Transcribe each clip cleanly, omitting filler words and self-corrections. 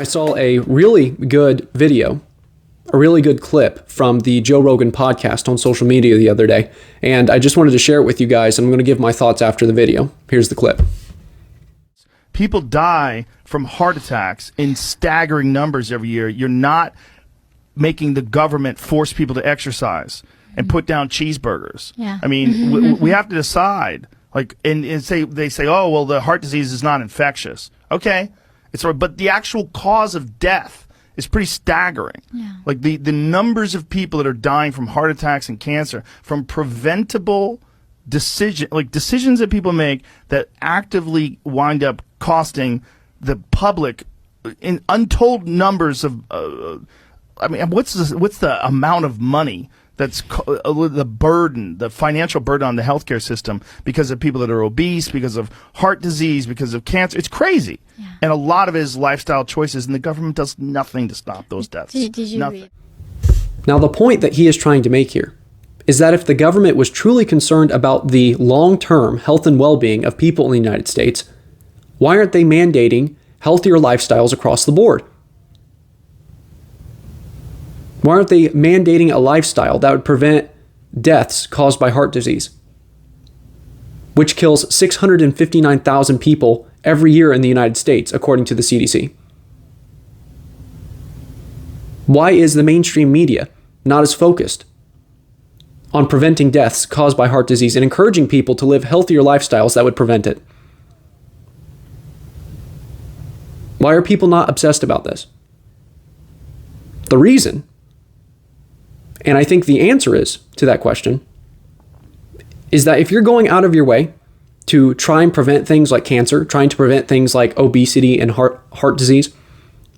I saw a really good video, a really good clip from the Joe Rogan podcast on social media the other day, and I just wanted to share it with you guys, and I'm going to give my thoughts after the video. Here's the clip. People die from heart attacks in staggering numbers every year. You're not making the government force people to exercise and put down cheeseburgers. Yeah. I mean, we have to decide. Like, and they say, oh, well, the heart disease is not infectious. Okay, it's right, but the actual cause of death is pretty staggering. Yeah. Like the numbers of people that are dying from heart attacks and cancer from preventable decisions that people make that actively wind up costing the public in untold numbers of. I mean, what's the amount of money that's the burden, the financial burden on the healthcare system because of people that are obese, because of heart disease, because of cancer? It's crazy. Yeah. And a lot of it is lifestyle choices, and the government does nothing to stop those deaths. Did you nothing. read? Now, the point that he is trying to make here is that if the government was truly concerned about the long-term health and well-being of people in the United States, why aren't they mandating healthier lifestyles across the board? Why aren't they mandating a lifestyle that would prevent deaths caused by heart disease, which kills 659,000 people every year in the United States, according to the CDC? Why is the mainstream media not as focused on preventing deaths caused by heart disease and encouraging people to live healthier lifestyles that would prevent it? Why are people not obsessed about this? The reason, and I think the answer is to that question, is that if you're going out of your way to try and prevent things like cancer, trying to prevent things like obesity and heart disease,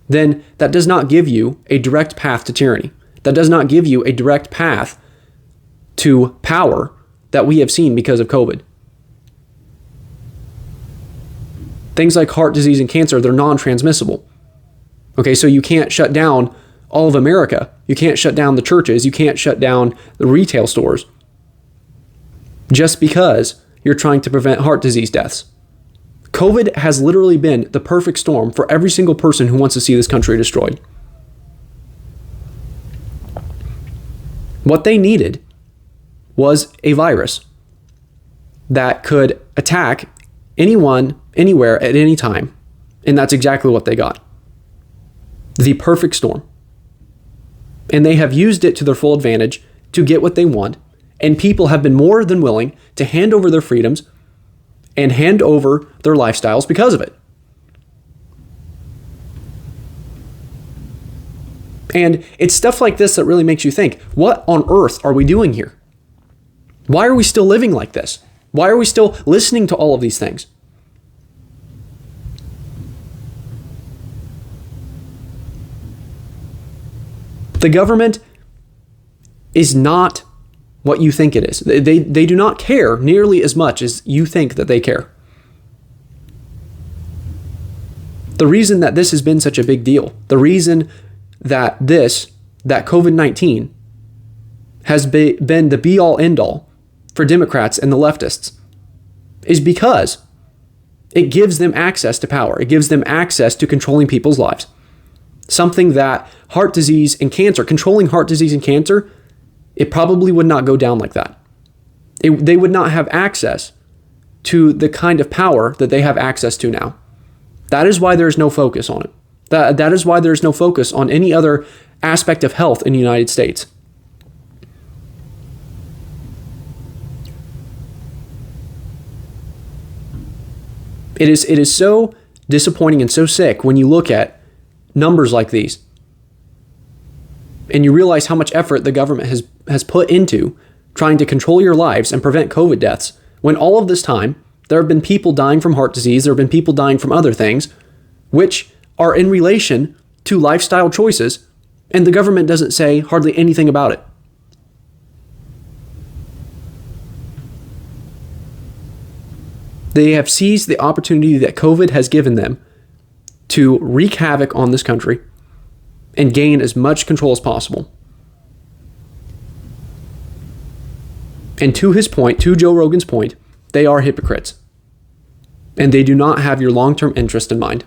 then that does not give you a direct path to tyranny. That does not give you a direct path to power that we have seen because of COVID. Things like heart disease and cancer, they're non-transmissible. Okay, so you can't shut down all of America. You can't shut down the churches. You can't shut down the retail stores just because you're trying to prevent heart disease deaths. COVID has literally been the perfect storm for every single person who wants to see this country destroyed. What they needed was a virus that could attack anyone, anywhere, at any time. And that's exactly what they got. The perfect storm. And they have used it to their full advantage to get what they want. And people have been more than willing to hand over their freedoms and hand over their lifestyles because of it. And it's stuff like this that really makes you think, what on earth are we doing here? Why are we still living like this? Why are we still listening to all of these things? The government is not what you think it is. They do not care nearly as much as you think that they care. The reason that this has been such a big deal, the reason that COVID-19 has been the be-all, end-all for Democrats and the leftists, is because it gives them access to power. It gives them access to controlling people's lives. Something that controlling heart disease and cancer, it probably would not go down like that. They would not have access to the kind of power that they have access to now. That is why there's no focus on it. That is why there's no focus on any other aspect of health in the United States. It is so disappointing and so sick when you look at numbers like these and you realize how much effort the government has put into trying to control your lives and prevent COVID deaths, when all of this time there have been people dying from heart disease, there have been people dying from other things, which are in relation to lifestyle choices, and the government doesn't say hardly anything about it. They have seized the opportunity that COVID has given them to wreak havoc on this country and gain as much control as possible. And to his point, to Joe Rogan's point, they are hypocrites. And they do not have your long-term interest in mind.